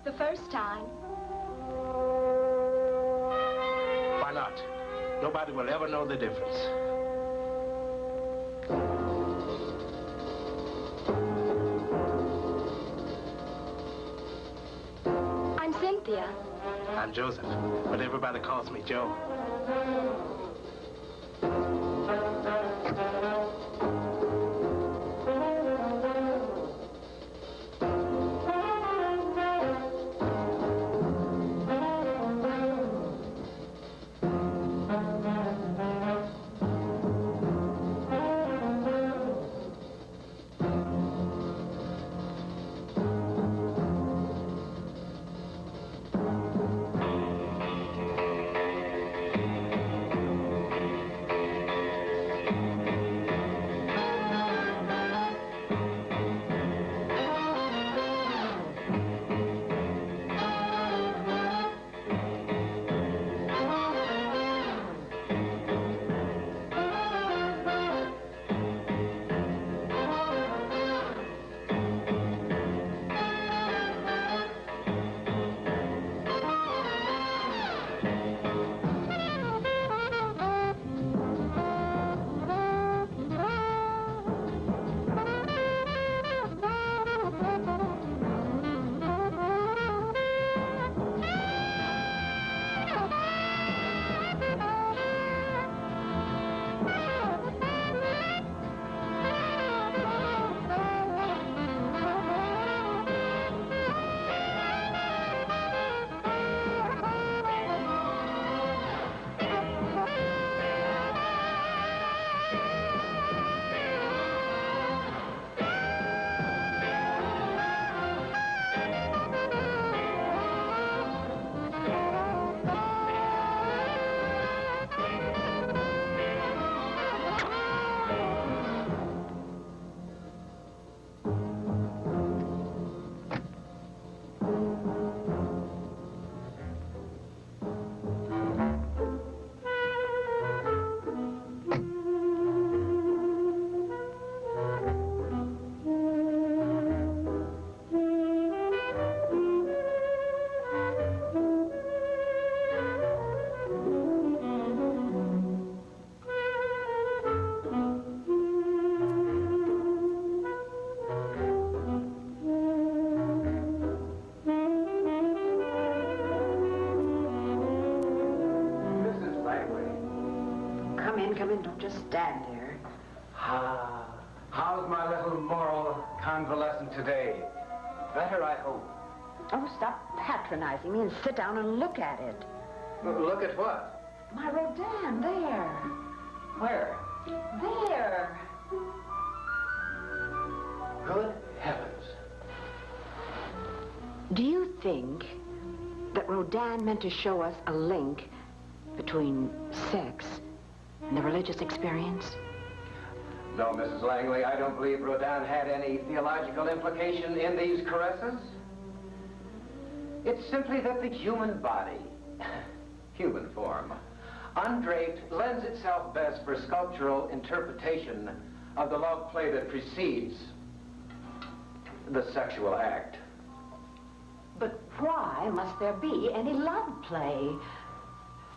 the first time. Why not? Nobody will ever know the difference. I'm Cynthia. I'm Joseph, but everybody calls me Joe. Come in, don't just stand there. How's my little moral convalescent today? Better, I hope. Oh, stop patronizing me and sit down and look at it. Look at what? My Rodin, there. Where? There. Good heavens. Do you think that Rodin meant to show us a link between sex and the religious experience? No, Mrs. Langley, I don't believe Rodin had any theological implication in these caresses. It's simply that the human body, human form, undraped, lends itself best for sculptural interpretation of the love play that precedes the sexual act. But why must there be any love play?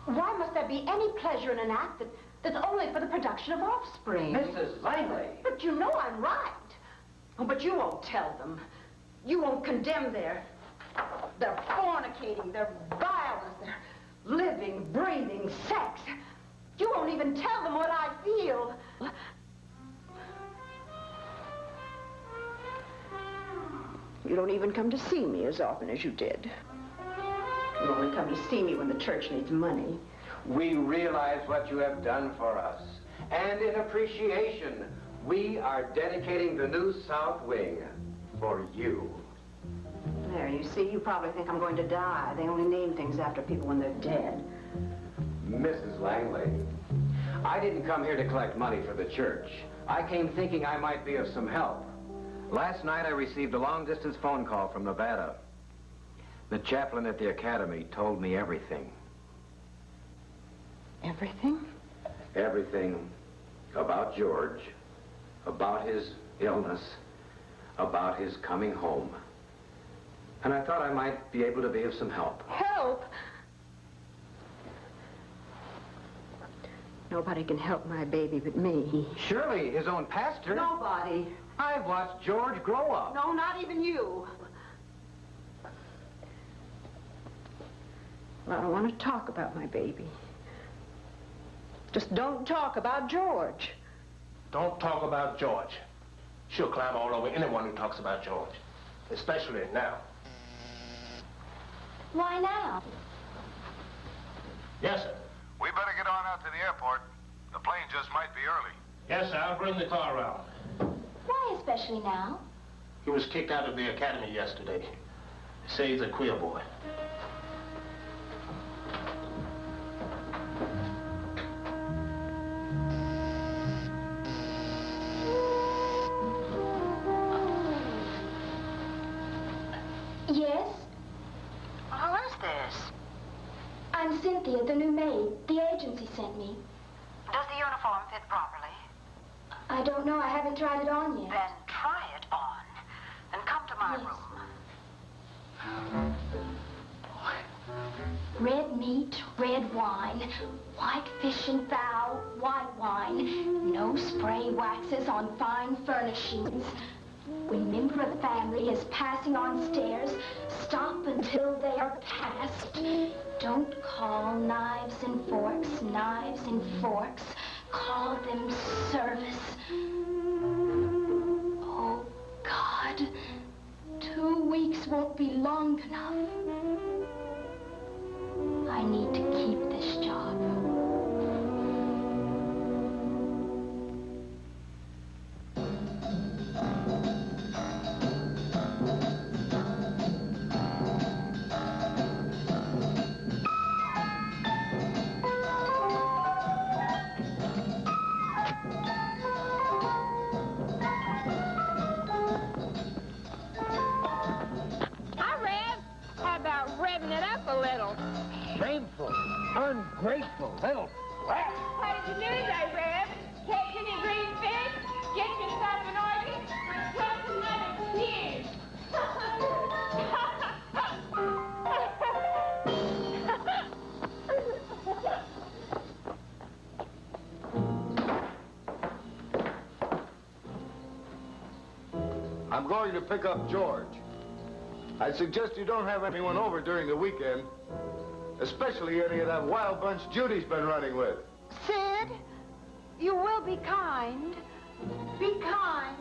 Why must there be any pleasure in an act that's only for the production of offspring? Mrs. Langley! But you know I'm right. Oh, but you won't tell them. You won't condemn their fornicating, their vileness, their living, breathing sex. You won't even tell them what I feel. You don't even come to see me as often as you did. You only come to see me when the church needs money. We realize what you have done for us. And in appreciation, we are dedicating the new South Wing for you. There, you see, you probably think I'm going to die. They only name things after people when they're dead. Mrs. Langley, I didn't come here to collect money for the church. I came thinking I might be of some help. Last night I received a long-distance phone call from Nevada. The chaplain at the academy told me everything. Everything? Everything about George, about his illness, about his coming home. And I thought I might be able to be of some help. Help? Nobody can help my baby but me. Surely his own pastor. Nobody. I've watched George grow up. No, not even you. Well, I don't want to talk about my baby. Just don't talk about George. Don't talk about George. She'll climb all over anyone who talks about George. Especially now. Why now? Yes, sir. We better get on out to the airport. The plane just might be early. Yes, sir. I'll bring the car around. Why especially now? He was kicked out of the academy yesterday. They say he's a queer boy. Yes? Who is this? I'm Cynthia, the new maid. The agency sent me. Does the uniform fit properly? I don't know. I haven't tried it on yet. Then try it on. Then come to my Yes. room. Red meat, red wine, white fish and fowl, white wine. No spray waxes on fine furnishings. When member of the family is passing on stairs, stop until they are passed. Don't call knives and forks knives and forks. Call them service. Oh, God. 2 weeks won't be long enough. I need to keep this job. Shameful, ungrateful, little brat. What did you do today, Reb? Catch any green fish? Get yourself an organ? Catch another tear? I'm going to pick up George. I suggest you don't have anyone over during the weekend, especially any of that wild bunch Judy's been running with. Sid, you will be kind. Be kind.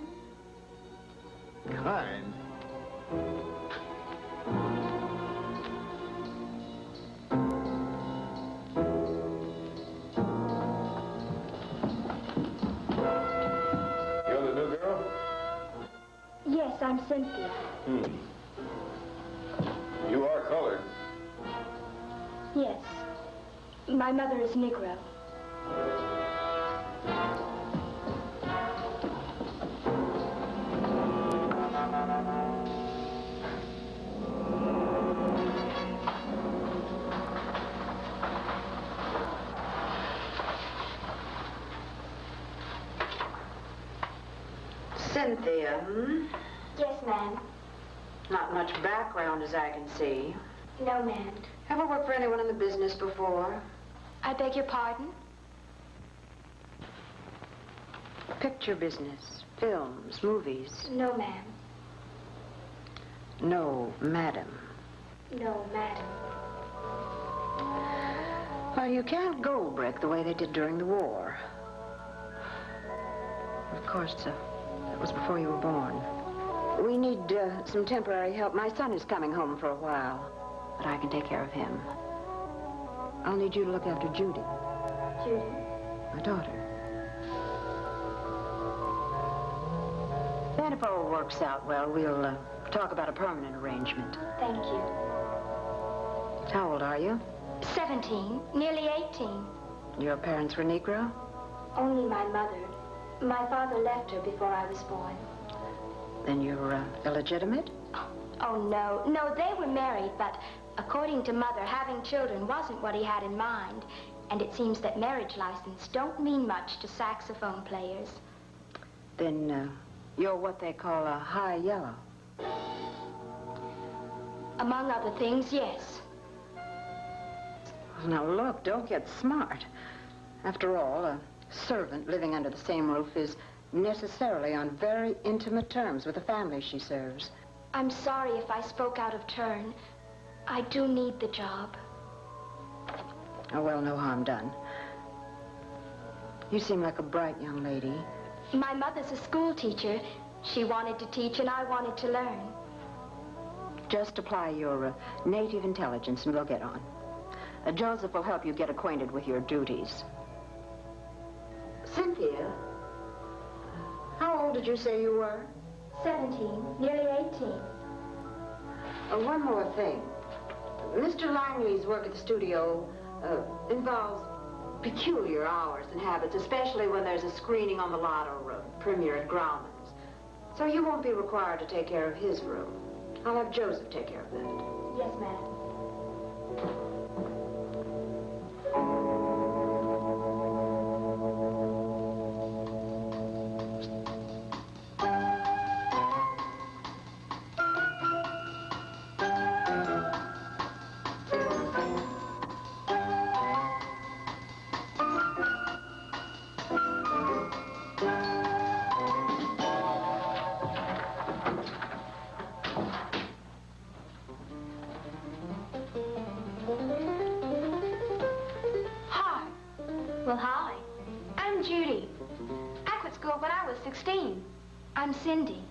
Kind? You're the new girl? Yes, I'm Cynthia. You are colored. Yes. My mother is Negro. Cynthia, Yes, ma'am. Not much background as I can see. No, ma'am. Ever worked for anyone in the business before? I beg your pardon? Picture business, films, movies. No, ma'am. No, madam. No, madam. Well, you can't gold brick the way they did during the war. Of course, that was before you were born. We need some temporary help. My son is coming home for a while, but I can take care of him. I'll need you to look after Judy, Judy. my daughter. And if all works out well, we'll talk about a permanent arrangement. Thank you. How old are you? 17, nearly 18. Your parents were Negro? Only my mother. My father left her before I was born. Then you're illegitimate? Oh, no. No, they were married, but according to Mother, having children wasn't what he had in mind. And it seems that marriage license don't mean much to saxophone players. Then you're what they call a high yellow. Among other things, yes. Now, look, don't get smart. After all, a servant living under the same roof is necessarily on very intimate terms with the family she serves. I'm sorry if I spoke out of turn. I do need the job. Oh, well, no harm done. You seem like a bright young lady. My mother's a school teacher. She wanted to teach and I wanted to learn. Just apply your native intelligence and we'll get on. Joseph will help you get acquainted with your duties. Cynthia, how old did you say you were? 17, nearly 18. One more thing. Mr. Langley's work at the studio involves peculiar hours and habits, especially when there's a screening on the lot or premiere at Grauman's. So you won't be required to take care of his room. I'll have Joseph take care of that. Yes, madam. Well, hi. I'm Judy. I quit school when I was 16. I'm Cindy.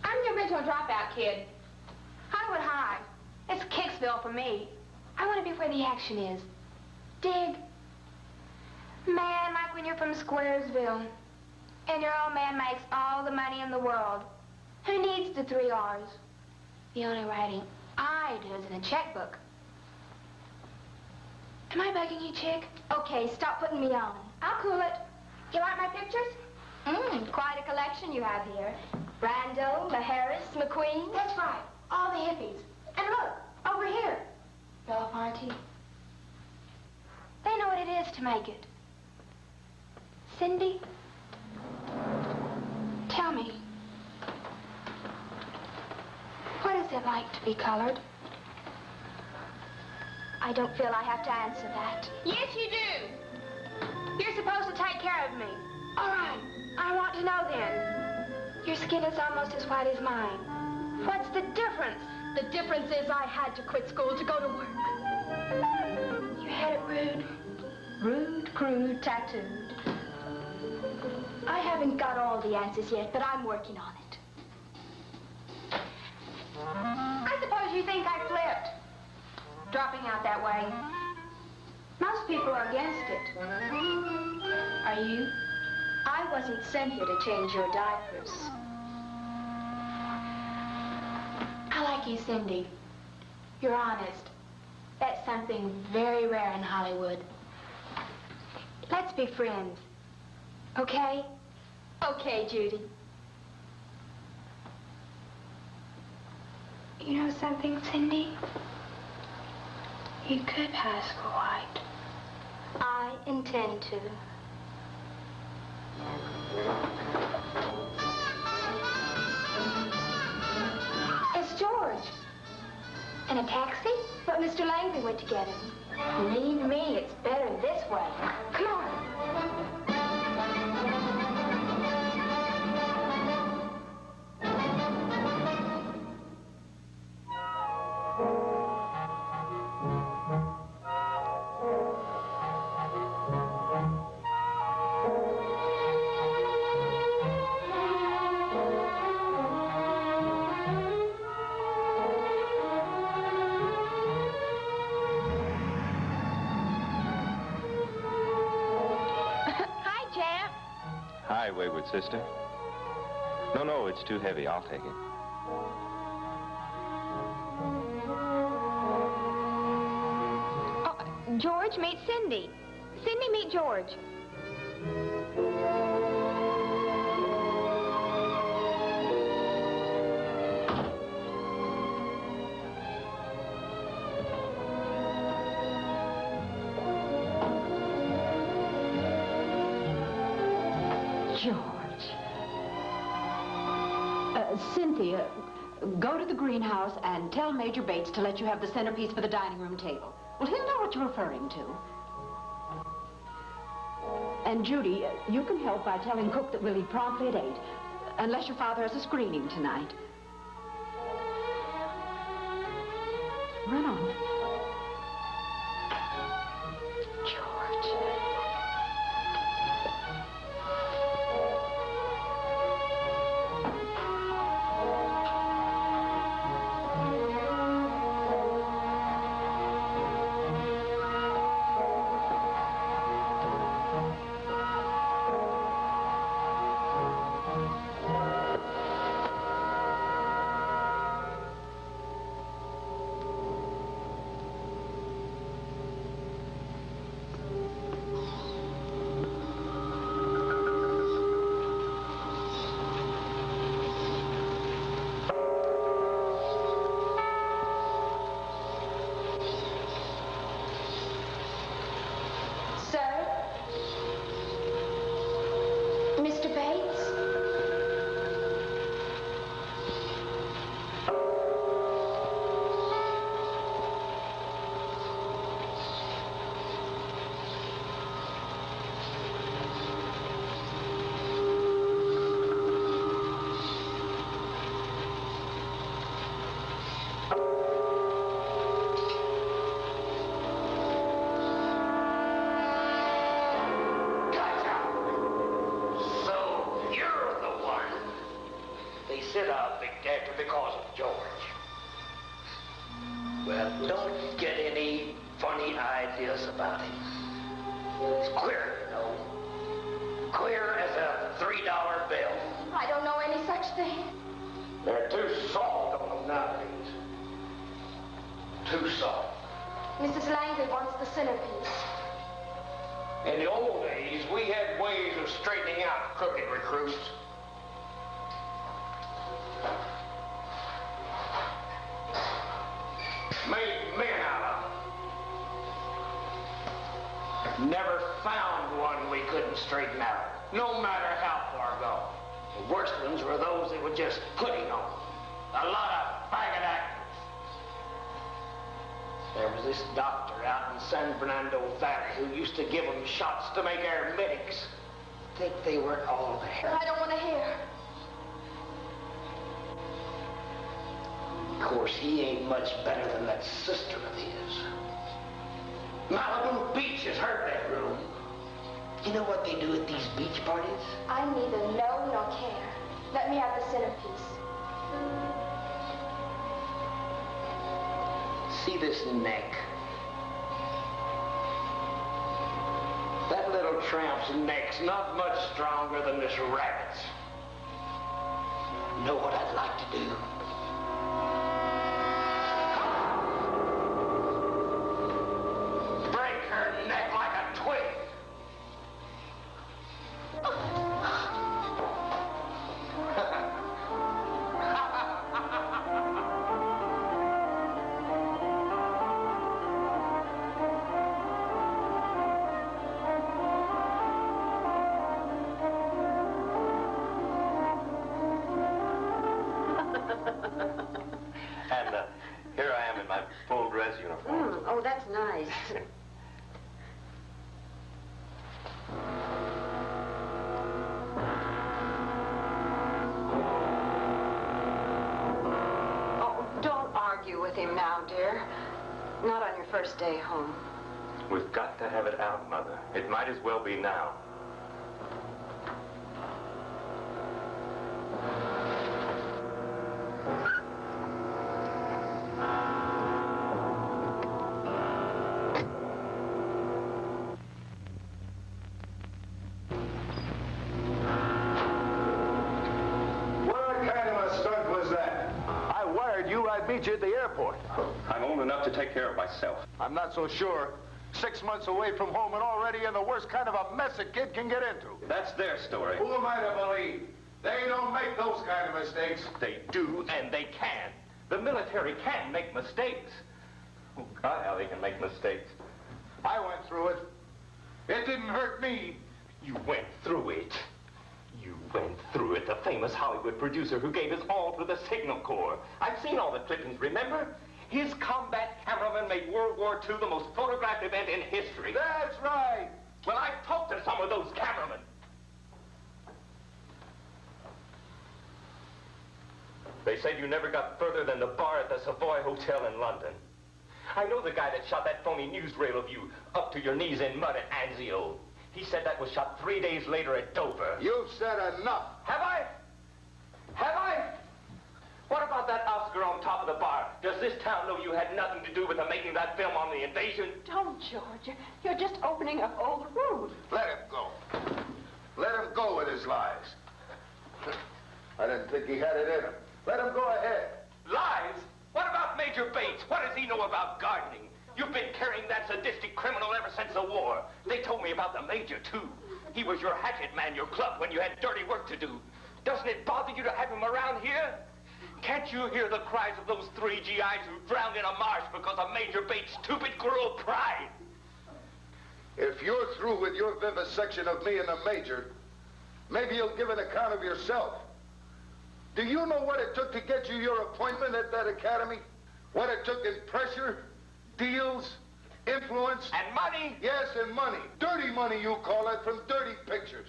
I'm the original dropout kid. Hollywood High. It's Kicksville for me. I want to be where the action is. Dig? Man, like when you're from Squaresville. And your old man makes all the money in the world. Who needs the 3 R's? The only writing I do is in a checkbook. Am I bugging you, chick? Okay, stop putting me on. I'll cool it. You like my pictures? Quite a collection you have here. Brando, Maharis, McQueen. That's right. All the hippies. And look, over here. Belafonte. They know what it is to make it. Cindy, tell me, what is it like to be colored? I don't feel I have to answer that. Yes, you do. You're supposed to take care of me. All right, I want to know then. Your skin is almost as white as mine. What's the difference? The difference is I had to quit school to go to work. You had it rude. Rude, crude, tattooed. I haven't got all the answers yet, but I'm working on it. I suppose you think I flipped. Dropping out that way. Most people are against it. Are you? I wasn't sent here to change your diapers. I like you, Cindy. You're honest. That's something very rare in Hollywood. Let's be friends. Okay? Okay, Judy. You know something, Cindy? You could pass for white. I intend to. It's George. In a taxi? But Mr. Langley went to get him. Need me, it's better this way. Come on. Hi, wayward sister. No, it's too heavy. I'll take it. Oh, George, meet Cindy. Cindy, meet George. George. Cynthia, Go to the greenhouse and tell Major Bates to let you have the centerpiece for the dining room table. Well, he'll know what you're referring to. And Judy, you can help by telling Cook that we'll leave promptly at 8, unless your father has a screening tonight. Run on. Sit out because of George. Well, don't get any funny ideas about him. He's queer, you know. Queer as a $3 bill. I don't know any such thing. They're too soft on them nowadays. Too soft. Mrs. Langley wants the centerpiece. In the old days, we had ways of straightening out crooked recruits. Made men out of them. Never found one we couldn't straighten out, no matter how far gone. The worst ones were those that were just putting on. A lot of faggot actors. There was this doctor out in San Fernando Valley who used to give them shots to make aeromedics. I think they were all there. I don't want to hear. Of course, he ain't much better than that sister of his. Malibu Beach has heard that room. You know what they do at these beach parties? I neither know nor care. Let me have the centerpiece. See this neck? That little tramp's neck's not much stronger than this rabbit's. You know what I'd like to do? Break her neck like a twig. And here I am in my full dress uniform. Oh, that's nice. Oh, don't argue with him now, dear. Not on your first day home. We've got to have it out, Mother. It might as well be now. I'd meet you at the airport. I'm old enough to take care of myself. I'm not so sure. 6 months away from home and already in the worst kind of a mess a kid can get into. That's their story. Who am I to believe? They don't make those kind of mistakes. They do, and they can. The military can make mistakes. Oh, God, how they can make mistakes. I went through it. It didn't hurt me. You went through it. You went through it, the famous Hollywood producer who gave his all to the Signal Corps. I've seen all the clippings, remember? His combat cameraman made World War II the most photographed event in history. That's right. Well, I talked to some of those cameramen. They said you never got further than the bar at the Savoy Hotel in London. I know the guy that shot that phony newsreel of you up to your knees in mud at Anzio. He said that was shot 3 days later at Dover. You've said enough. Have I? Have I? What about that Oscar on top of the bar? Does this town know you had nothing to do with the making of that film on the invasion? Don't, George. You're just opening up old wounds. Let him go. Let him go with his lies. I didn't think he had it in him. Let him go ahead. Lies? What about Major Bates? What does he know about gardening? You've been carrying that sadistic criminal ever since the war. They told me about the Major, too. He was your hatchet man, your club, when you had dirty work to do. Doesn't it bother you to have him around here? Can't you hear the cries of those 3 GIs who drowned in a marsh because of Major Bates' stupid girl pride? If you're through with your vivisection of me and the Major, maybe you'll give an account of yourself. Do you know what it took to get you your appointment at that academy? What it took in pressure, deals, influence? And money? Yes, and money. Dirty money, you call it, from dirty pictures.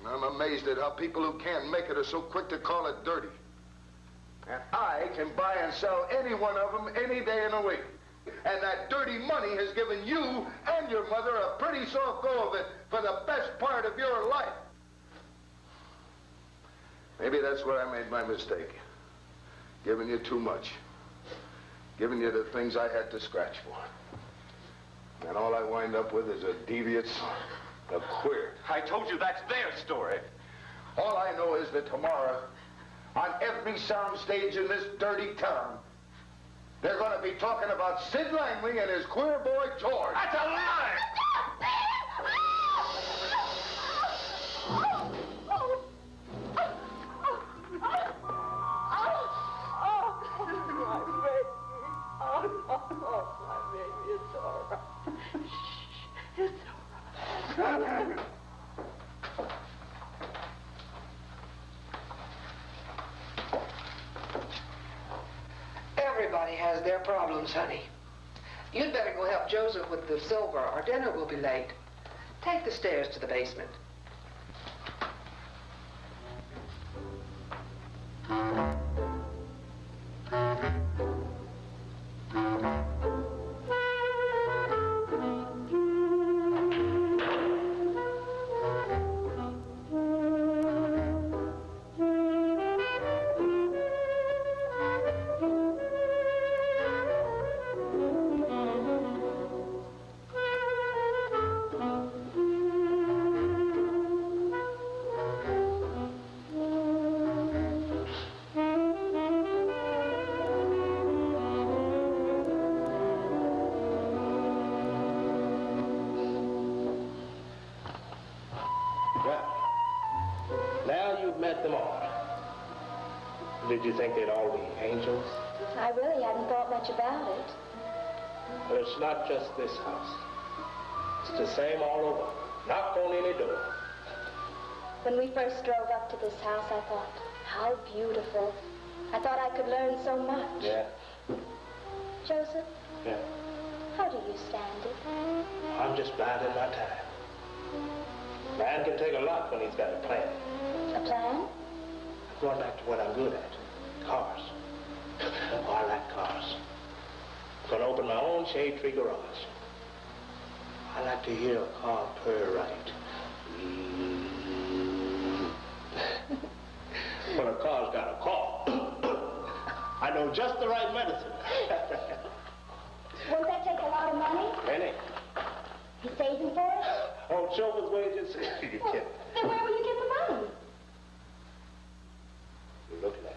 I'm amazed at how people who can't make it are so quick to call it dirty. And I can buy and sell any one of them any day in the week. And that dirty money has given you and your mother a pretty soft go of it for the best part of your life. Maybe that's where I made my mistake. Giving you too much. Giving you the things I had to scratch for. And all I wind up with is a deviant son, a queer. I told you that's their story. All I know is that tomorrow, on every sound stage in this dirty town, they're going to be talking about Sid Langley and his queer boy, George. That's a lie! Everybody has their problems, honey. You'd better go help Joseph with the silver, or dinner will be late. Take the stairs to the basement. Did you think they'd all be angels? I really hadn't thought much about it. But it's not just this house. It's the same all over. Knock on any door. When we first drove up to this house, I thought, how beautiful. I thought I could learn so much. Yeah. Joseph? Yeah. How do you stand it? I'm just biding my time. Man can take a lot when he's got a plan. A plan? I'm going back to what I'm good at. Cars. Oh, I like cars. I'm going to open my own shade tree garage. I like to hear a car purr right. When a car's got a call, I know just the right medicine. Won't that take a lot of money? Penny. You saving for it? Oh, chauffeur's wages? You kidding? Then where will you get the money? You're looking at it.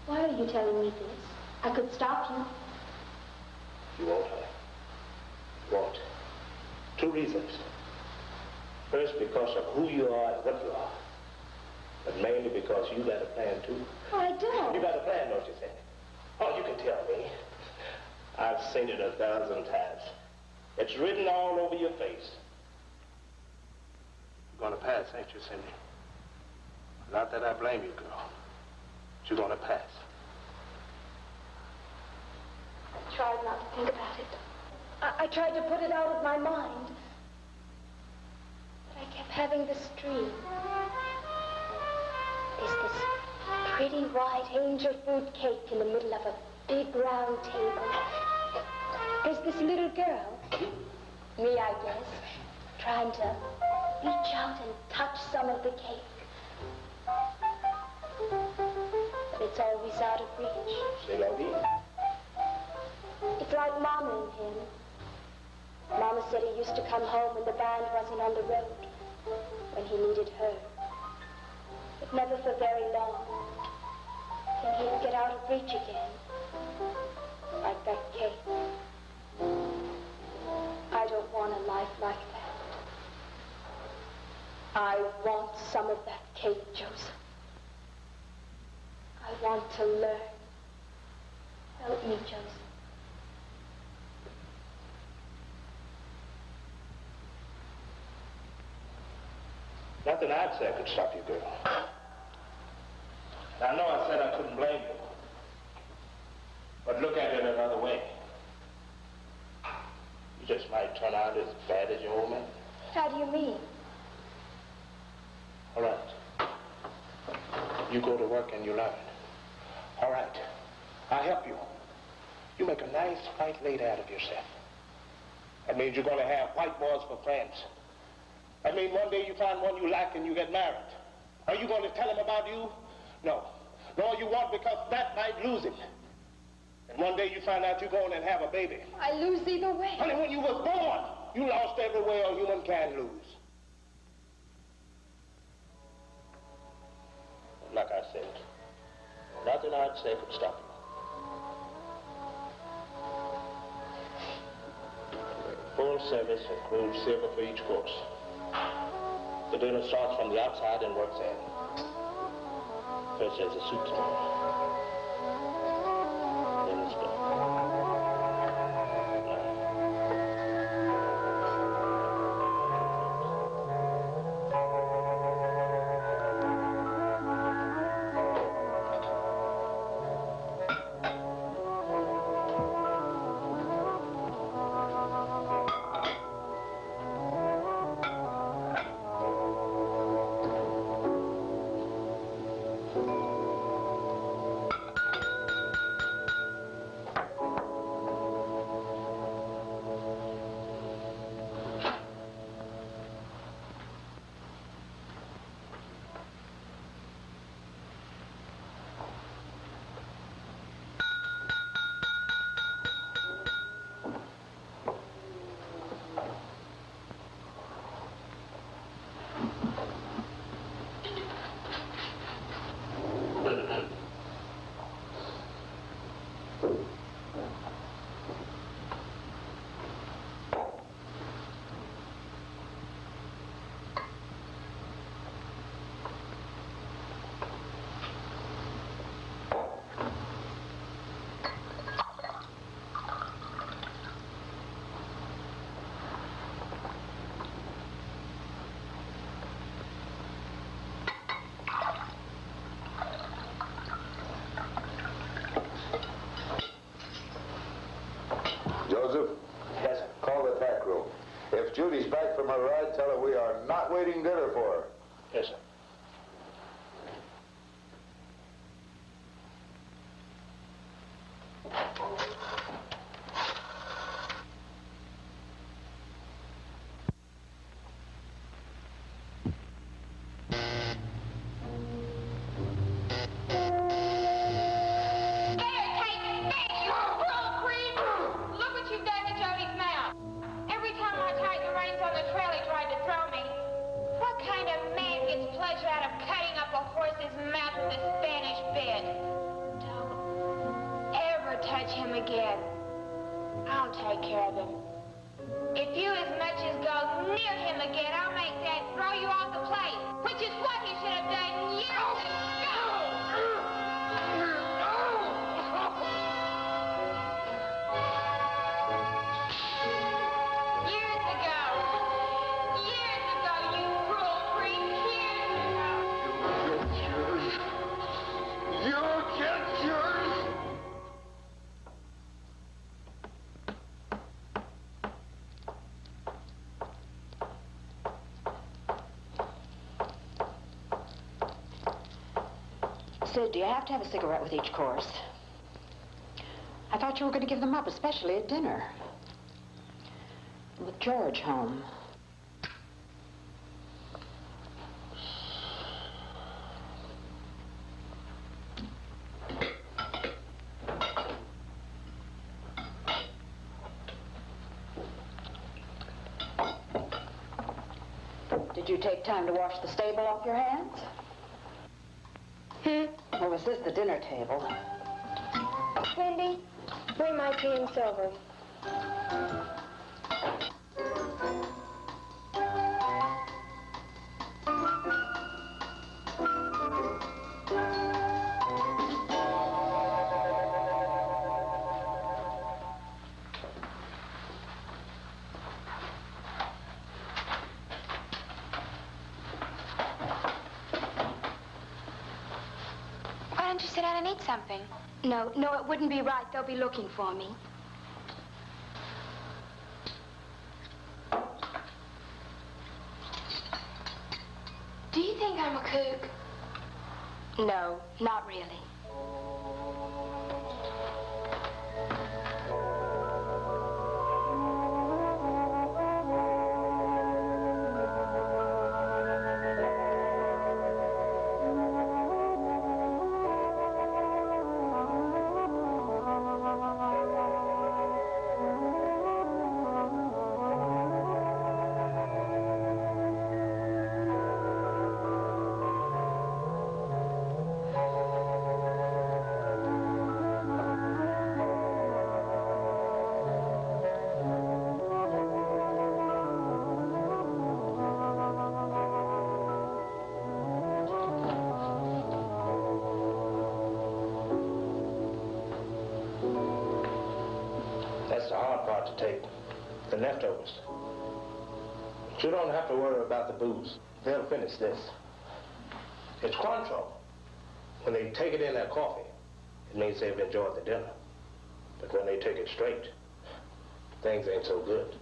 Why are you telling me this? I could stop you. You won't, honey. You won't. 2 reasons. First, because of who you are and what you are. But mainly because you got a plan, too. Oh, I don't. You got a plan, don't you, Cynthia? Oh, you can tell me. I've seen it 1,000 times. It's written all over your face. You're gonna pass, ain't you, Cindy? Not that I blame you, girl. But you're gonna pass. I tried not to think about it. I tried to put it out of my mind. But I kept having this dream. There's this pretty white angel food cake in the middle of a big round table. There's this little girl, me I guess, trying to reach out and touch some of the cake. But it's always out of reach. C'est la vie. It's like Mama and him. Mama said he used to come home when the band wasn't on the road, when he needed her. But never for very long. Then he'd get out of reach again, like that cake. I don't want a life like that. I want some of that cake, Joseph. I want to learn. Help me, Joseph. Nothing I'd say could stop you, girl. I know I said I couldn't blame you. But look at it another way. You just might turn out as bad as your old man. How do you mean? All right. You go to work and you learn. All right. I'll help you. You make a nice white lady out of yourself. That means you're going to have white boys for friends. I mean, one day you find one you like and you get married. Are you going to tell him about you? No. No, you won't, because that might lose him. And one day you find out you're going and have a baby. I lose either way. Honey, when you was born, you lost every way a human can lose. But like I said, nothing I'd say could stop you. Full service includes silver for each course. The dinner starts from the outside and works in. First there's a soup spoon. Then it's done. Joseph? Yes, sir. Call the back room. If Judy's back from her ride, tell her we are not waiting dinner for her. Yes, sir. Touch him again. I'll take care of him. If you as much as go near him again, I'll make Dad throw you off the plate, which is what he should have done years ago. Sid, do you have to have a cigarette with each course? I thought you were going to give them up, especially at dinner. With George home. Did you take time to wash the stable off your hands? Or was this the dinner table? Cindy, bring my tea and silver. Why don't you sit down and eat something? No, it wouldn't be right. They'll be looking for me. Do you think I'm a kook? No, not really. That's the hard part to take, the leftovers. But you don't have to worry about the booze. They'll finish this. It's Cointreau. When they take it in their coffee, it means they've enjoyed the dinner. But when they take it straight, things ain't so good.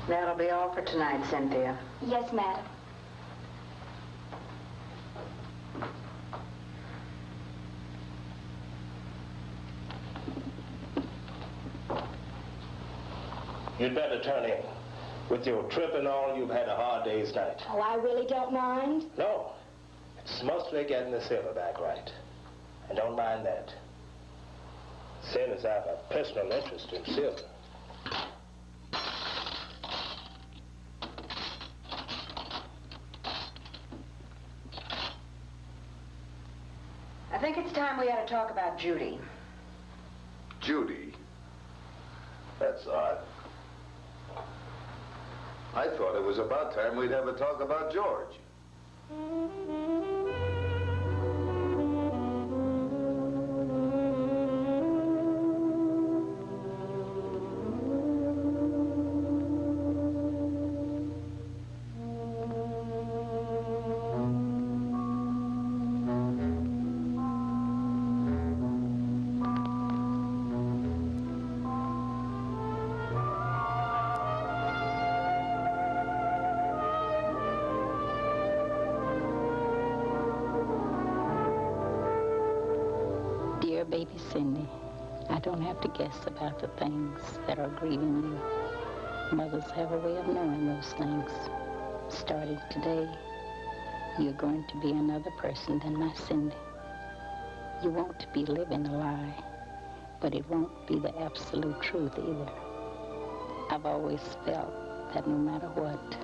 That'll be all for tonight, Cynthia. Yes, madam. You'd better turn in. With your trip and all, you've had a hard day's night. Oh, I really don't mind. No. It's mostly getting the silverback right. I don't mind that. Seeing as I have a personal interest in silver. I think it's time we had to talk about Judy. Judy? That's odd. I thought it was about time we'd have a talk about George. Dear baby Cindy, I don't have to guess about the things that are grieving you. Mothers have a way of knowing those things. Starting today, you're going to be another person than my Cindy. You won't be living a lie, but it won't be the absolute truth either. I've always felt that no matter what,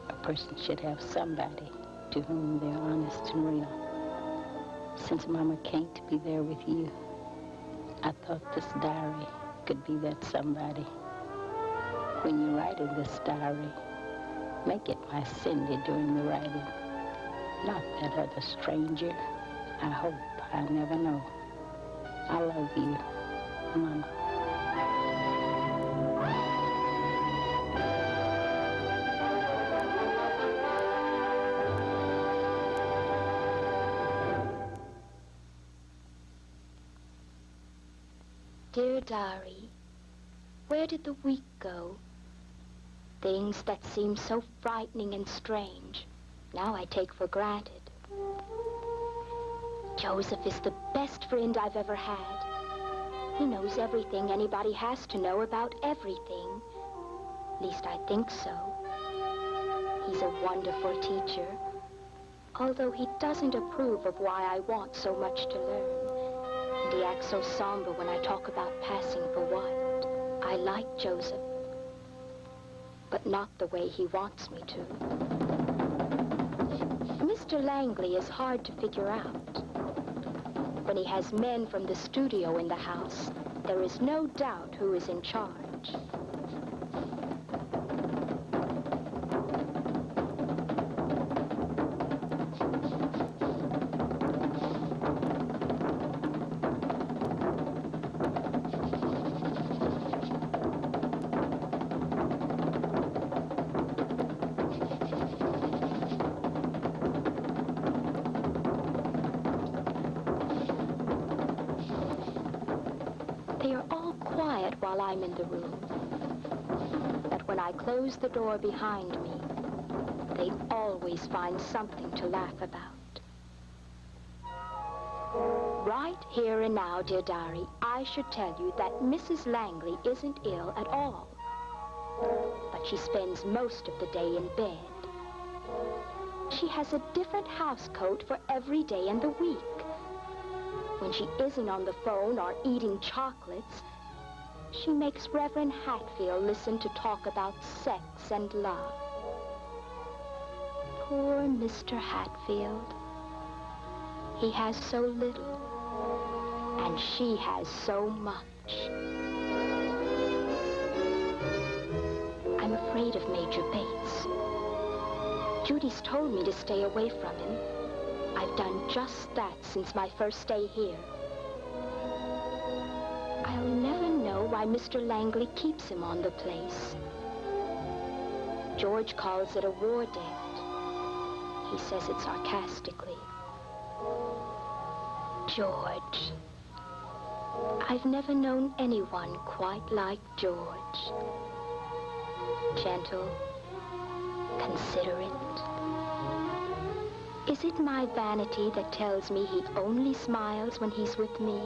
a person should have somebody to whom they're honest and real. Since Mama can't be there with you, I thought this diary could be that somebody. When you're writing this diary, make it my Cindy doing the writing, not that other stranger. I hope I never know. I love you, Mama. Dear diary, where did the week go? Things that seemed so frightening and strange, now I take for granted. Joseph is the best friend I've ever had. He knows everything anybody has to know about everything. At least I think so. He's a wonderful teacher, although he doesn't approve of why I want so much to learn. And he acts so somber when I talk about passing for what. I like Joseph, but not the way he wants me to. Mr. Langley is hard to figure out. When he has men from the studio in the house, there is no doubt who is in charge. They are all quiet while I'm in the room. But when I close the door behind me, they always find something to laugh about. Right here and now, dear diary, I should tell you that Mrs. Langley isn't ill at all. But she spends most of the day in bed. She has a different house coat for every day in the week. When she isn't on the phone or eating chocolates, she makes Reverend Hatfield listen to talk about sex and love. Poor Mr. Hatfield. He has so little, and she has so much. I'm afraid of Major Bates. Judy's told me to stay away from him. I've done just that since my first day here. I'll never know why Mr. Langley keeps him on the place. George calls it a war debt. He says it sarcastically. George. I've never known anyone quite like George. Gentle, considerate. Is it my vanity that tells me he only smiles when he's with me?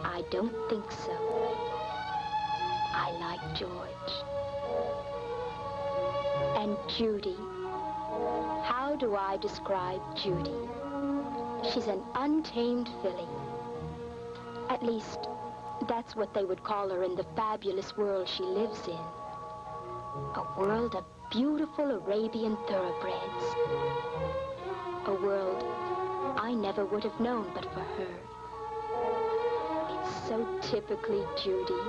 I don't think so. I like George. And Judy. How do I describe Judy? She's an untamed filly. At least, that's what they would call her in the fabulous world she lives in. A world of beautiful Arabian thoroughbreds. A world I never would have known but for her. It's so typically Judy.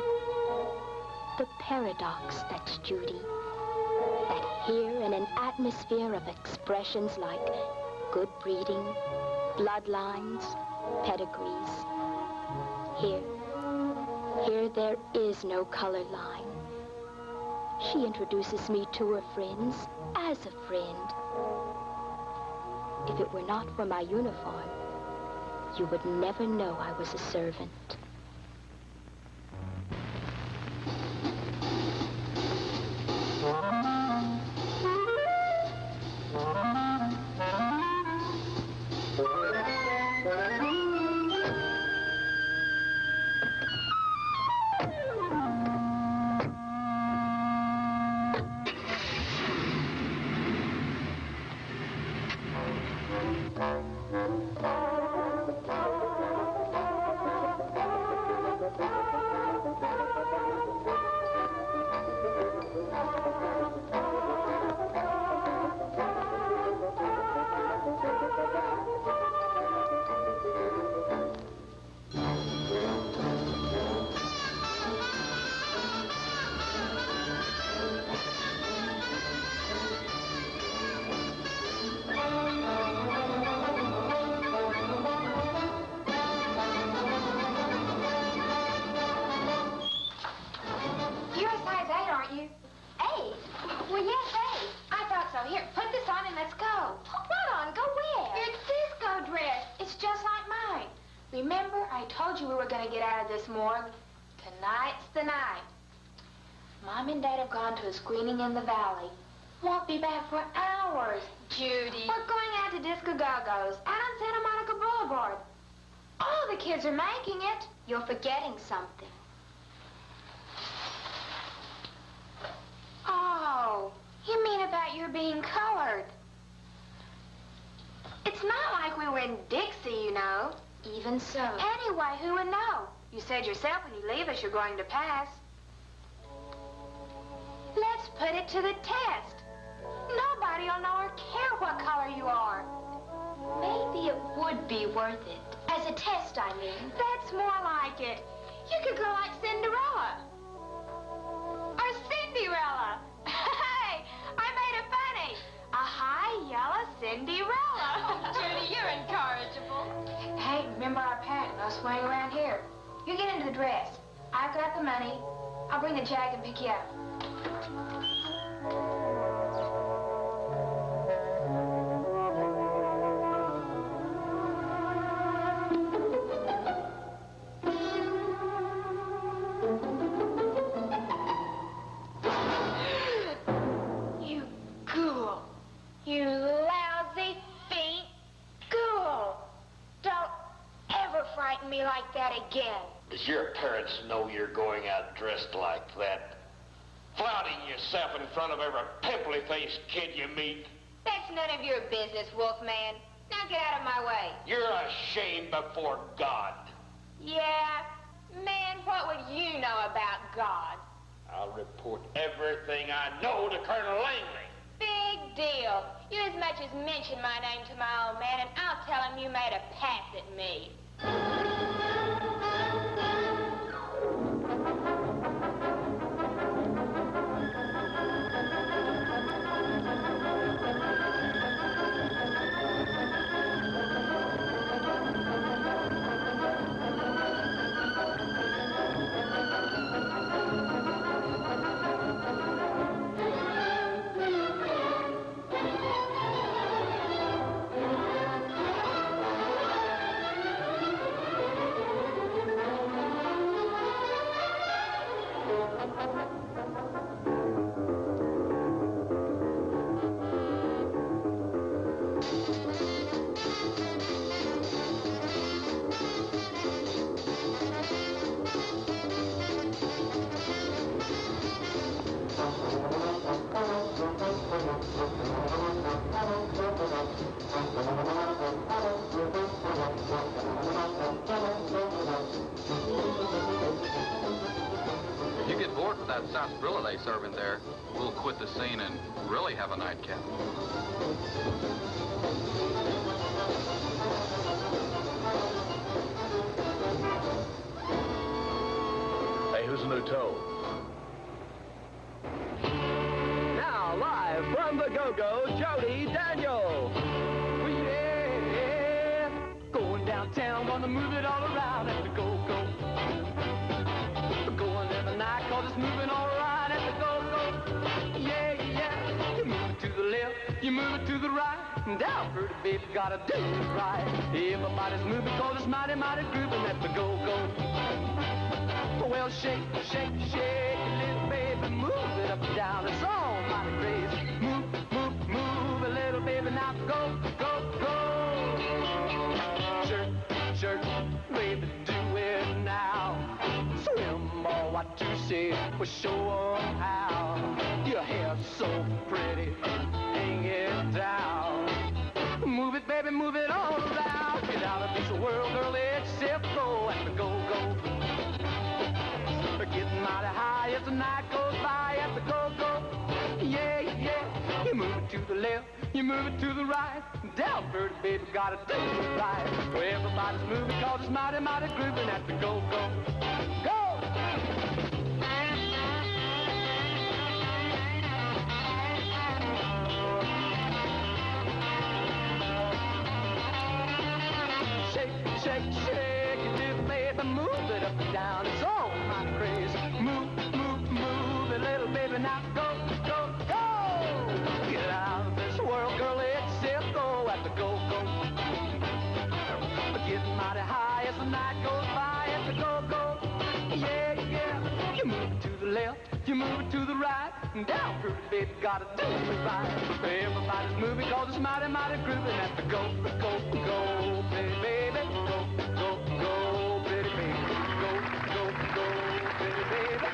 The paradox that's Judy. That here in an atmosphere of expressions like good breeding, bloodlines, pedigrees, here there is no color line. She introduces me to her friends as a friend. If it were not for my uniform, you would never know I was a servant. Remember, I told you we were going to get out of this morgue. Tonight's the night. Mom and Dad have gone to a screening in the valley. Won't be back for hours. Judy. We're going out to Disco-Go-Go's out on Santa Monica Boulevard. All the kids are making it. You're forgetting something. Oh, you mean about your being colored? It's not like we were in Dixie, you know. Even so. Anyway, who would know? You said yourself when you leave us you're going to pass. Let's put it to the test. Nobody will know or care what color you are. Maybe it would be worth it. As a test, I mean. That's more like it. You could go like Cinderella. Or Cinderella. Hey, I made it funny. A high yellow Cinderella. Judy, you're incorrigible. Hey, remember our pact. No swaying around here. You get into the dress. I've got the money. I'll bring the jag and pick you up. You ghoul. You lousy feet ghoul. Don't ever frighten me like that again. Does your parents know you're going out dressed like that? Flouting yourself in front of every pimply-faced kid you meet? That's none of your business, Wolfman. Now get out of my way. You're ashamed before God. Yeah? Man, what would you know about God? I'll report everything I know to Colonel Langley. Big deal. You as much as mention my name to my old man, and I'll tell him you made a pass at me. If you get bored with that sarsaparilla they serve in there, we'll quit the scene and really have a nightcap. Hey, who's a new toe? Now, live from the Go-Go, Jody Daniel. Well, yeah, going downtown, gonna move it all around at the Go-Go. Going every night, cause it's moving all right at the Go-Go. Yeah, yeah, you move it to the left, you move it to the right. Down, pretty baby, gotta do it right. Everybody's moving, cause it's mighty, mighty grooving at the Go-Go. Well, shake, shake, shake, little baby, move it up and down. It's all mighty crazy. Move, move, move, a little baby, now go, go, go. Jerk, jerk, baby, do it now. Swim, or what you say, well, show 'em how. Your hair's so pretty, hang it down. Move it, baby, move it all around. Get out of this world, girl, except go at the Go-Go. Getting mighty high as the night goes by at the Go-Go. Yeah, yeah, you move it to the left, you move it to the right. Down, pretty baby, gotta do it right. Well, everybody's moving, cause it's mighty, mighty grooving at the Go-Go. Go! Shake, shake, shake it, little baby, move it up and down. It's all my craze. Move, move, move it, little baby, now go, go, go. Get out of this world, girl, except go at the Go-Go. Getting mighty high as the You move it to the left, you move it to the right, and down, pretty baby, gotta do it right. Everybody's moving 'cause it's mighty, mighty groovy. That's the go, go, go, pretty baby, go, go, go, pretty baby, go, go, go, pretty baby.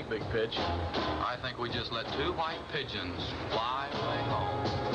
Big Pitch. I think we just let two white pigeons fly away home.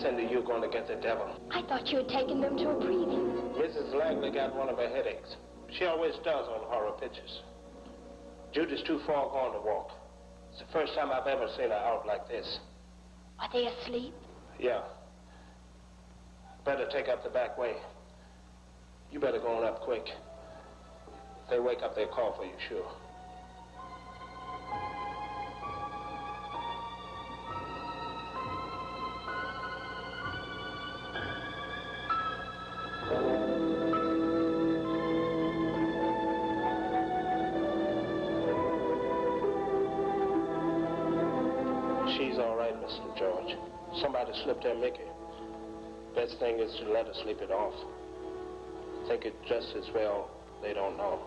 Cindy, you're going to get the devil. I thought you had taken them to a preview. Mrs. Langley got one of her headaches. She always does on horror pictures. Judy's too far gone to walk. It's the first time I've ever seen her out like this. Are they asleep? Yeah. Better take up the back way. You better go on up quick. If they wake up, they'll call for you, sure. She's all right, Mr. George. Somebody slipped her Mickey. Best thing is to let her sleep it off. Think it just as well they don't know.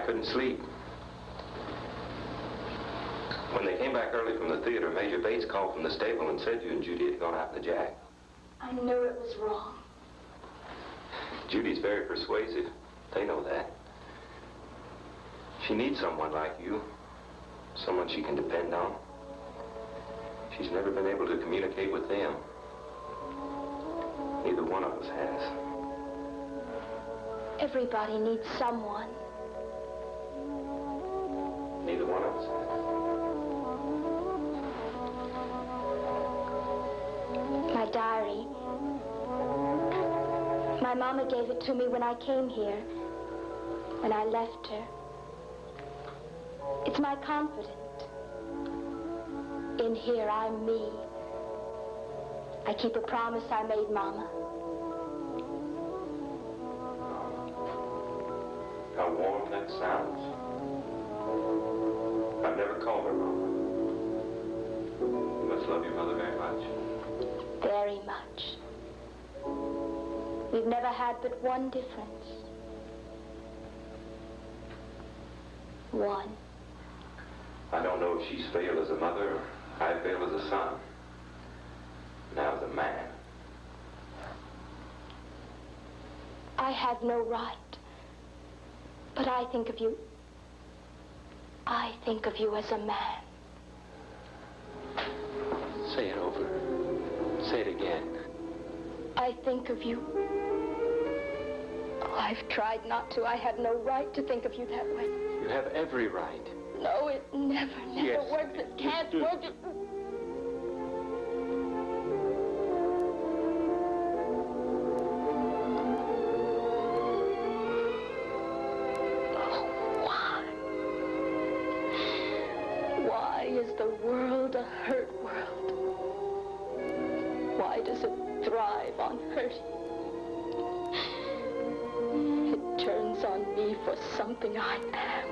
Couldn't sleep. When they came back early from the theater, Major Bates called from the stable and said you and Judy had gone out in the Jag. I knew it was wrong. Judy's very persuasive. They know that. She needs someone like you. Someone she can depend on. She's never been able to communicate with them. Neither one of us has. Everybody needs someone. Neither one of us has. My diary. My mama gave it to me when I came here, when I left her. It's my confidant. In here, I'm me. I keep a promise I made Mama. How warm that sounds. I've never called her Mama. You must love your mother very much. Very much. We've never had but one difference. One. I don't know if she's failed as a mother or I failed as a son. Now as a man. I have no right. But I think of you. I think of you as a man. Say it over. Say it again. I think of you. Oh, I've tried not to. I have no right to think of you that way. You have every right. No, it never Yes, works. It can't work. Why is the world a hurt world? Why does it thrive on hurting? It turns on me for something I am.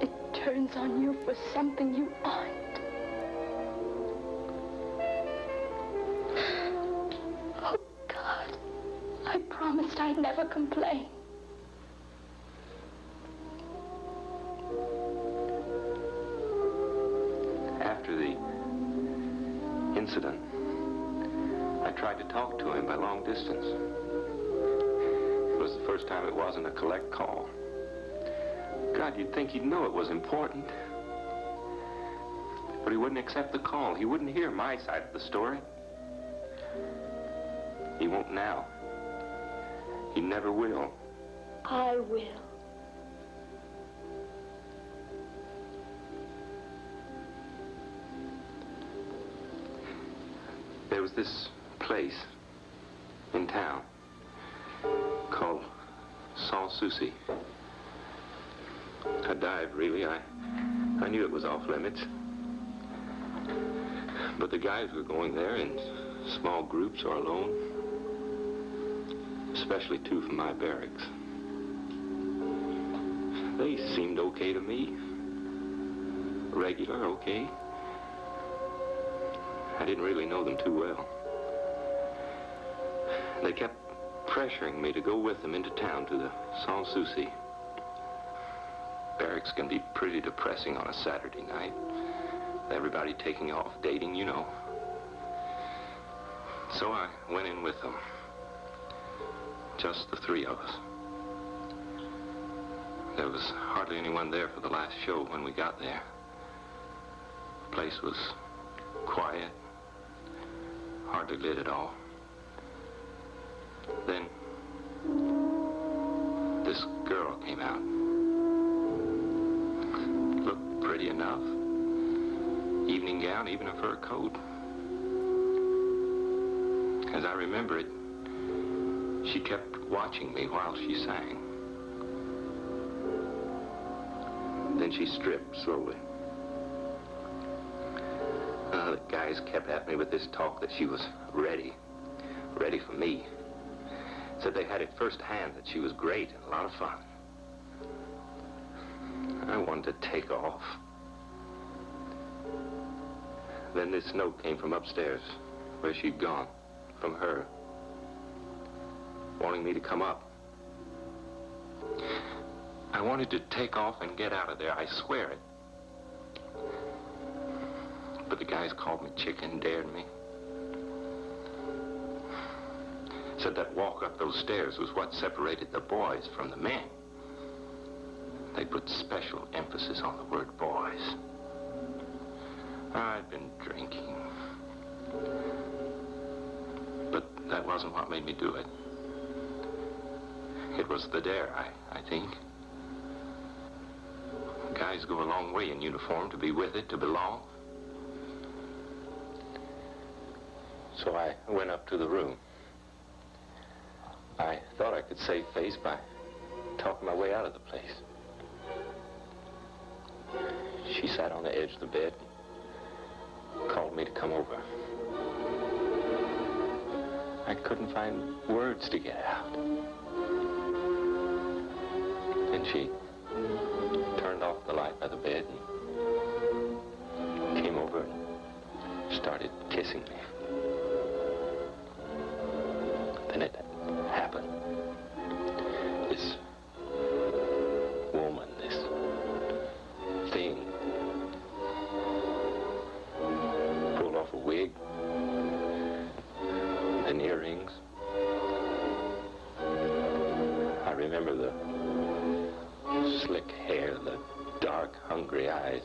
It turns on you for something you aren't. Oh, God. I promised I'd never complain. After the incident, I tried to talk to him by long distance. It was the first time it wasn't a collect call. God, you'd think he'd know it was important. But he wouldn't accept the call. He wouldn't hear my side of the story. He won't now. He never will. I will. There was this place in town called Sans Souci. A dive, really. I knew it was off limits. But the guys were going there in small groups or alone. Especially two from my barracks. place seemed okay to me. Regular, okay. I didn't really know them too well. They kept pressuring me to go with them into town to the Sans Souci. Barracks can be pretty depressing on a Saturday night. Everybody taking off, dating, you know. So I went in with them. Just the three of us. There was hardly anyone there for the last show when we got there. The place was quiet, hardly lit at all. Then, this girl came out. Looked pretty enough. Evening gown, even a fur coat. As I remember it, she kept watching me while she sang. Then she stripped slowly. The guys kept at me with this talk that she was ready for me. Said they had it firsthand that she was great and a lot of fun. I wanted to take off. Then this note came from upstairs, where she'd gone, from her, wanting me to come up. I wanted to take off and get out of there, I swear it. But the guys called me chicken, dared me. Said that walk up those stairs was what separated the boys from the men. They put special emphasis on the word boys. I'd been drinking. But that wasn't what made me do it. It was the dare, I think. Guys go a long way in uniform to be with it, to belong. So I went up to the room. I thought I could save face by talking my way out of the place. She sat on the edge of the bed and called me to come over. I couldn't find words to get out. Then she turned off the light by the bed and came over and started kissing me. Then it happened. This woman, this thing, pulled off a wig, and earrings. I remember the slick hair, the dark, hungry eyes,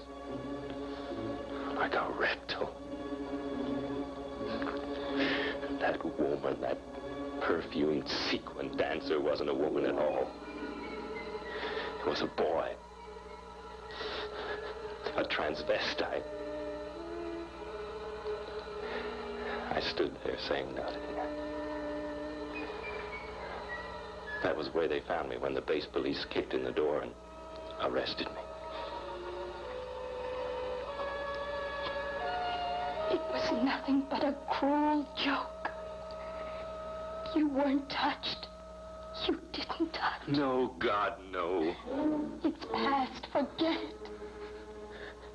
like a reptile. That woman, that perfumed sequin dancer wasn't a woman at all. It was a boy. A transvestite. I stood there saying nothing. That was where they found me when the base police kicked in the door and arrested me. It was nothing but a cruel joke. You weren't touched. You didn't touch. No, God, no. It's past. Forget it.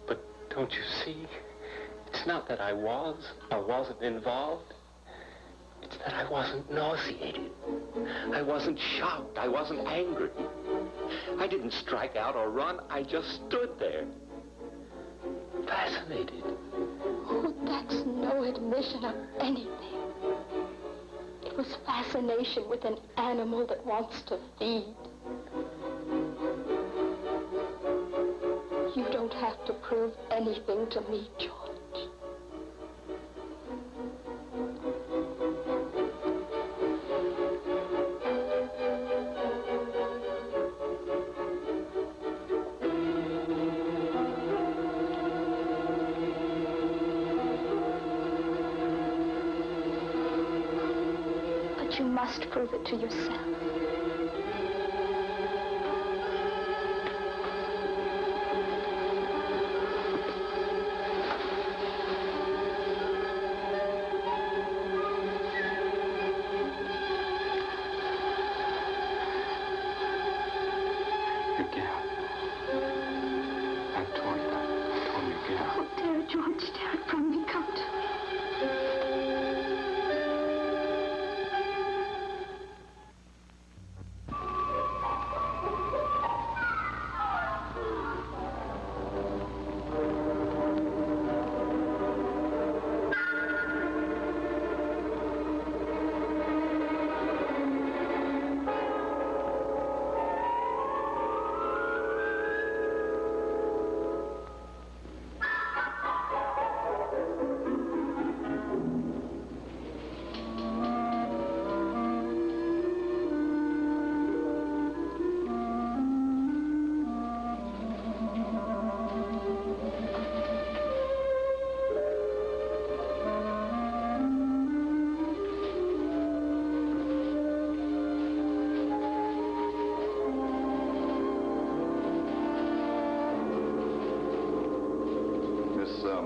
But don't you see? It's not that I wasn't involved. It's that I wasn't nauseated. I wasn't shocked. I wasn't angry. I didn't strike out or run. I just stood there. Fascinated. Oh, that's no admission of anything. It was fascination with an animal that wants to feed. You don't have to prove anything to me, George. But you must prove it to yourself. Your gown. Oh, dear George, tear it from me, Count.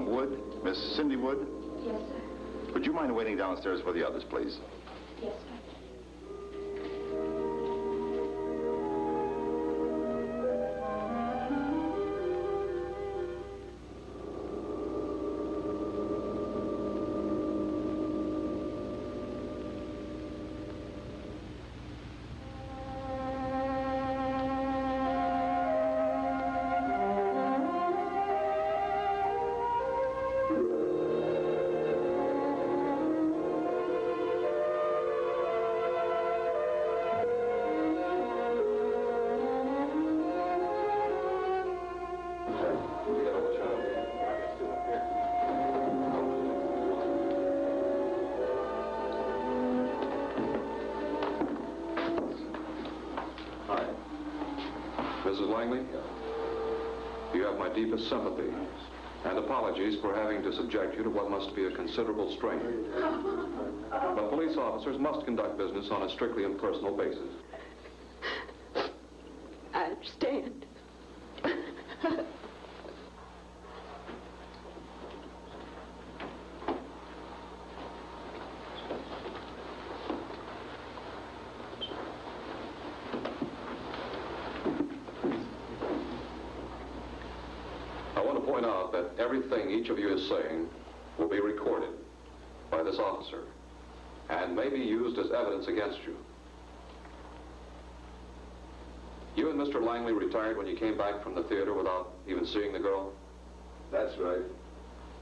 Wood? Miss Cindy Wood? Yes, sir. Would you mind waiting downstairs for the others, please? Yes, sir. Mrs. Langley, you have my deepest sympathy and apologies for having to subject you to what must be a considerable strain. But police officers must conduct business on a strictly impersonal basis. I understand. I want to point out that everything each of you is saying will be recorded by this officer and may be used as evidence against you. You and Mr. Langley retired when you came back from the theater without even seeing the girl? That's right.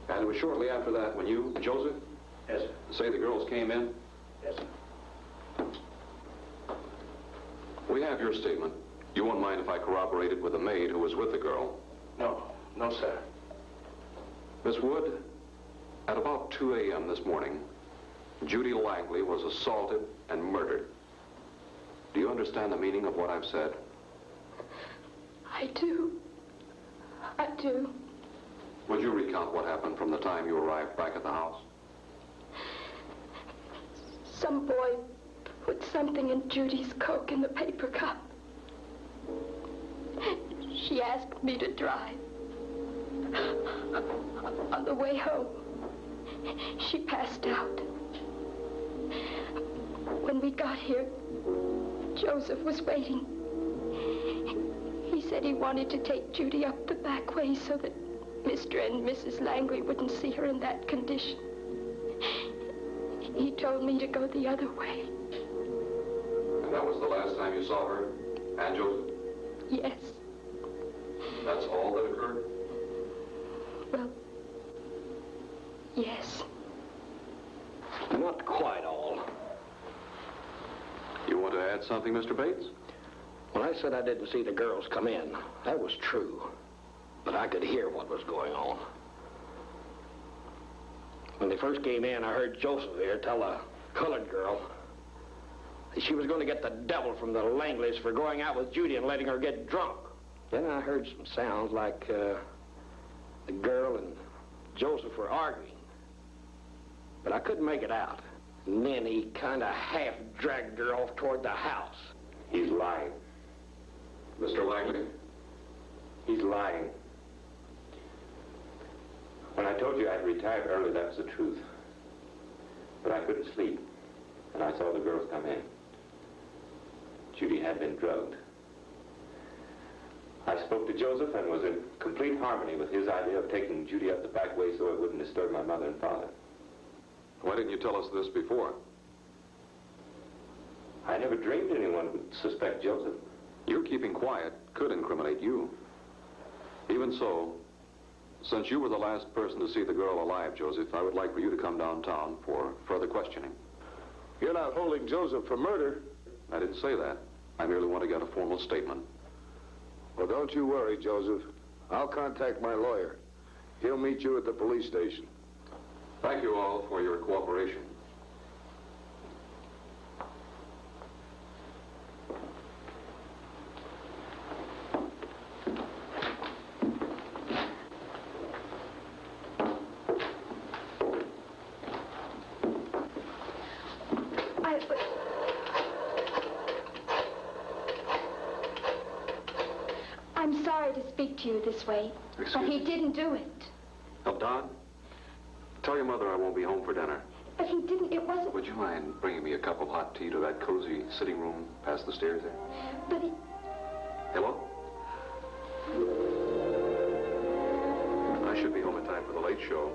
And it was shortly after that when you, Joseph? Yes, sir. Say the girls came in? Yes, sir. We have your statement. You won't mind if I corroborate it with the maid who was with the girl? No, no, sir. Miss Wood, at about 2 a.m. this morning, Judy Langley was assaulted and murdered. Do you understand the meaning of what I've said? I do. I do. Would you recount what happened from the time you arrived back at the house? Some boy put something in Judy's Coke in the paper cup. She asked me to drive. On the way home, she passed out. When we got here, Joseph was waiting. He said he wanted to take Judy up the back way so that Mr. and Mrs. Langley wouldn't see her in that condition. He told me to go the other way. And that was the last time you saw her and Joseph? Yes. That's all that occurred? Well, yes. Not quite all. You want to add something, Mr. Bates? When I said I didn't see the girls come in, that was true. But I could hear what was going on. When they first came in, I heard Joseph here tell a colored girl that she was going to get the devil from the Langleys for going out with Judy and letting her get drunk. Then I heard some sounds like the girl and Joseph were arguing. But I couldn't make it out. And then he kind of half dragged her off toward the house. He's lying. Mr. Langley? He's lying. When I told you I'd retired early, that was the truth. But I couldn't sleep, and I saw the girls come in. Judy had been drugged. I spoke to Joseph and was in complete harmony with his idea of taking Judy up the back way so it wouldn't disturb my mother and father. Why didn't you tell us this before? I never dreamed anyone would suspect Joseph. Your keeping quiet could incriminate you. Even so, since you were the last person to see the girl alive, Joseph, I would like for you to come downtown for further questioning. You're not holding Joseph for murder. I didn't say that. I merely want to get a formal statement. Well, don't you worry, Joseph. I'll contact my lawyer. He'll meet you at the police station. Thank you all for your cooperation. I'm sorry to speak to you this way, but he didn't do it. Oh, Don, tell your mother I won't be home for dinner. But he didn't, it wasn't... Would you mind bringing me a cup of hot tea to that cozy sitting room past the stairs there? But he... Hello? I should be home in time for the late show.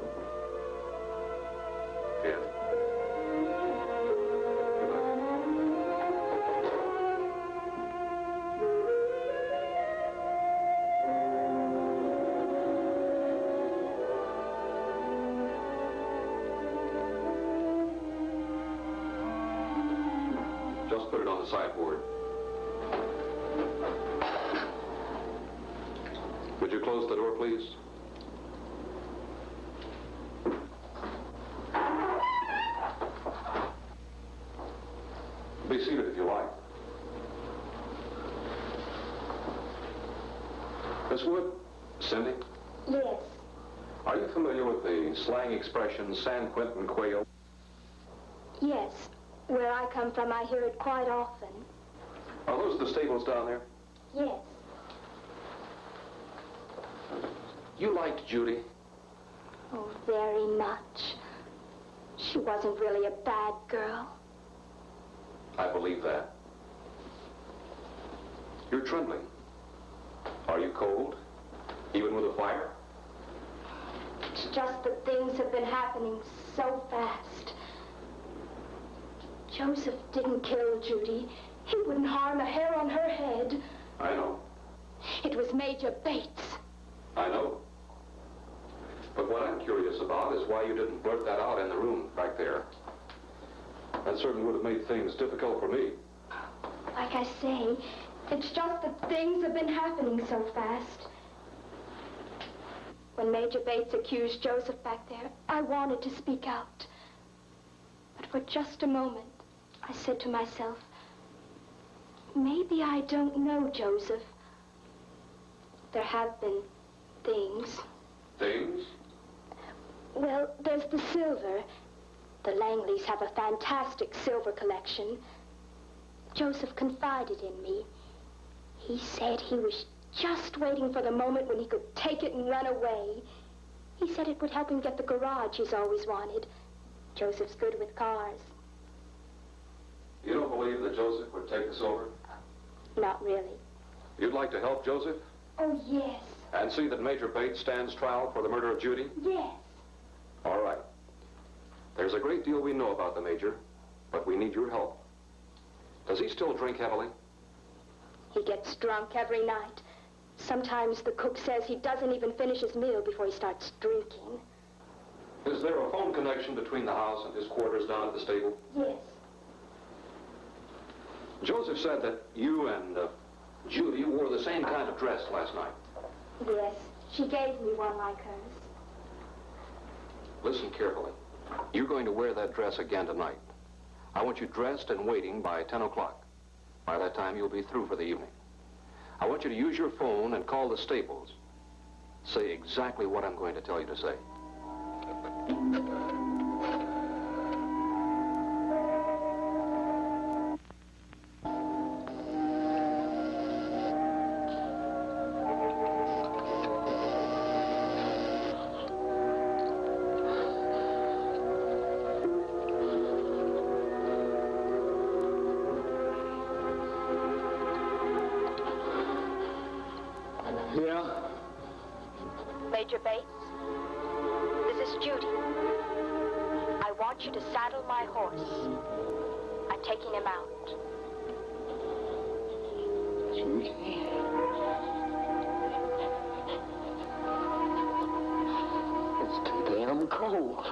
Yeah. Just put it on the sideboard. Would you close the door, please? Be seated if you like. Miss Wood? Cindy? Yes. Are you familiar with the slang expression San Quentin quail? Yes. Where I come from, I hear it quite often. Are those the stables down there? Yes. You liked Judy? Oh, very much. She wasn't really a bad girl. I believe that. You're trembling. Are you cold? Even with a fire? It's just that things have been happening so fast. Joseph didn't kill Judy. He wouldn't harm a hair on her head. I know. It was Major Bates. I know. But what I'm curious about is why you didn't blurt that out in the room back there. That certainly would have made things difficult for me. Like I say, it's just that things have been happening so fast. When Major Bates accused Joseph back there, I wanted to speak out. But for just a moment, I said to myself, maybe I don't know Joseph. There have been things. Things? Well, there's the silver. The Langleys have a fantastic silver collection. Joseph confided in me. He said he was just waiting for the moment when he could take it and run away. He said it would help him get the garage he's always wanted. Joseph's good with cars. You don't believe that Joseph would take the silver? Not really. You'd like to help Joseph? Oh, yes. And see that Major Bates stands trial for the murder of Judy? Yes. All right. There's a great deal we know about the Major, but we need your help. Does he still drink heavily? He gets drunk every night. Sometimes the cook says he doesn't even finish his meal before he starts drinking. Is there a phone connection between the house and his quarters down at the stable? Yes. Joseph said that you and Judy wore the same kind of dress last night. Yes. She gave me one like hers. Listen carefully. You're going to wear that dress again tonight. I want you dressed and waiting by 10 o'clock. By that time, you'll be through for the evening. I want you to use your phone and call the stables. Say exactly what I'm going to tell you to say. Major Bates. This is Judy. I want you to saddle my horse. I'm taking him out. Judy? It's too damn cold.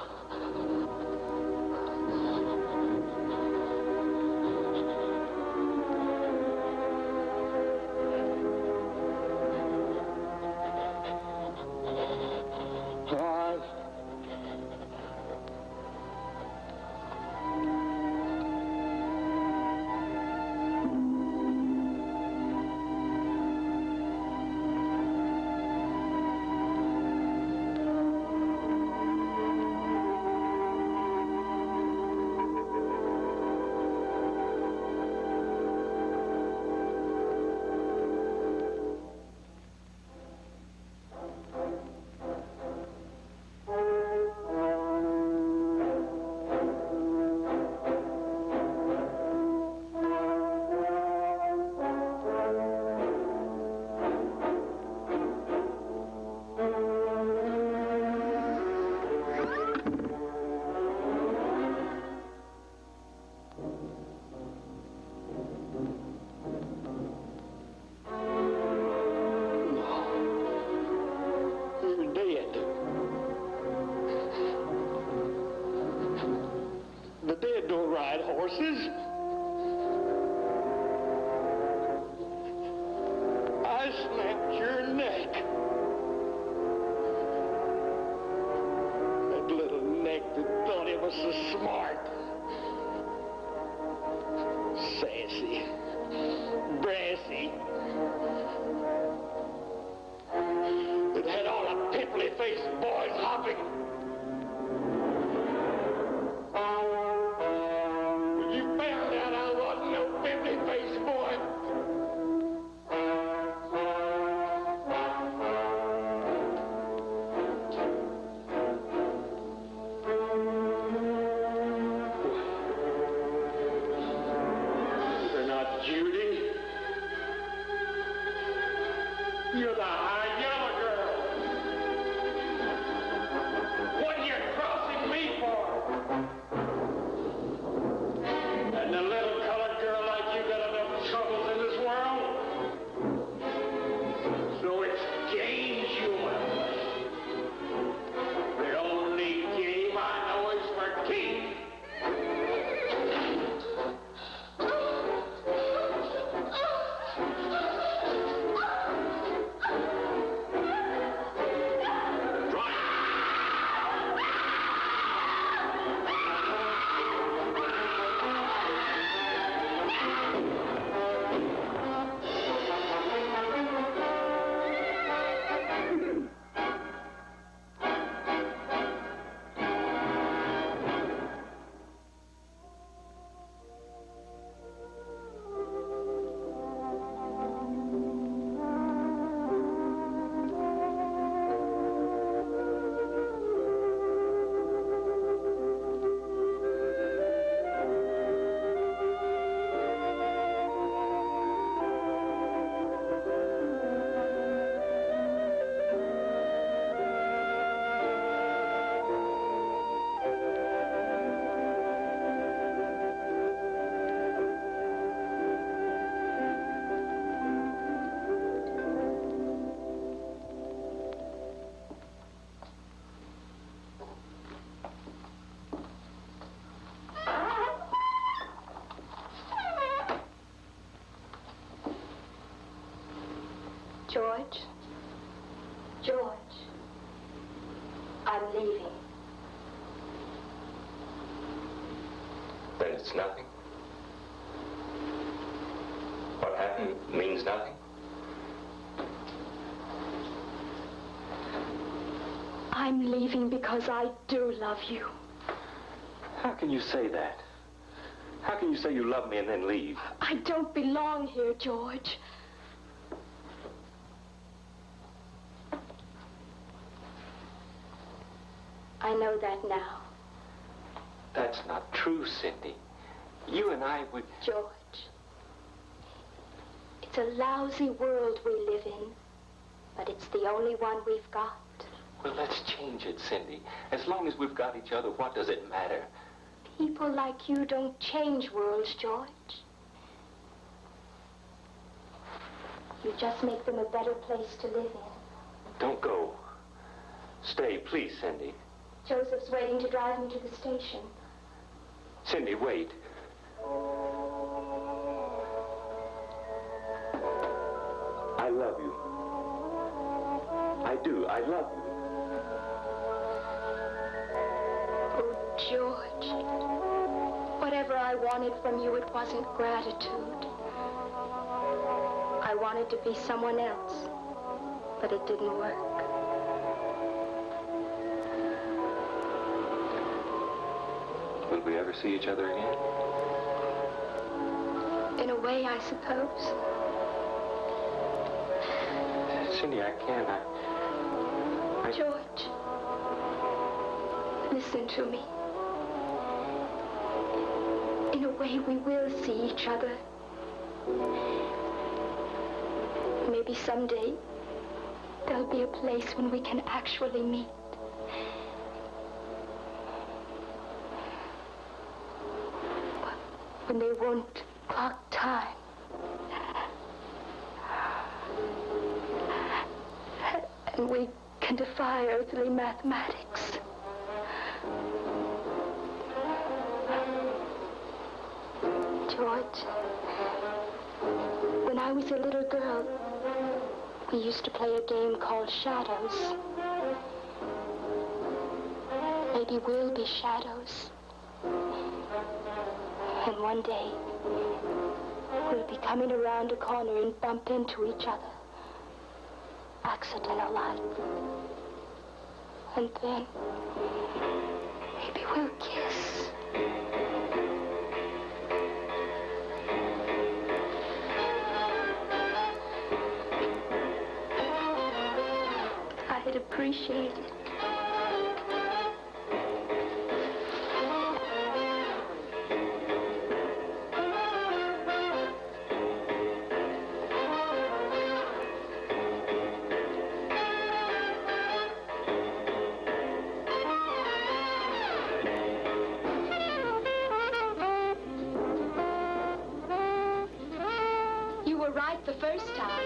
Horses? I snapped your neck. That little neck that thought it was so smart. Sassy. Brassy. It had all the pimply-faced boys hopping. You're the high yellow girl. What are you crossing me for? And the little colored girl like you got enough troubles in this world? So it's games you want. The only game I know is for keeps. George, I'm leaving. Then it's nothing. What happened means nothing. I'm leaving because I do love you. How can you say that? How can you say you love me and then leave? I don't belong here, George. I know that now. That's not true, Cindy. You and I would... George, it's a lousy world we live in, but it's the only one we've got. Well, let's change it, Cindy. As long as we've got each other, what does it matter? People like you don't change worlds, George. You just make them a better place to live in. Don't go. Stay, please, Cindy. Joseph's waiting to drive me to the station. Cindy, wait. I love you. I do. I love you. Oh, George. Whatever I wanted from you, it wasn't gratitude. I wanted to be someone else, but it didn't work. Will we ever see each other again? In a way, I suppose. Cindy, I can't. George, listen to me. In a way, we will see each other. Maybe someday, there'll be a place when we can actually meet. When they won't clock time. And we can defy earthly mathematics. George, when I was a little girl, we used to play a game called Shadows. Maybe we'll be shadows. And one day, we'll be coming around a corner and bump into each other. Accidental like. And then, maybe we'll kiss. I'd appreciate it. You were right the first time.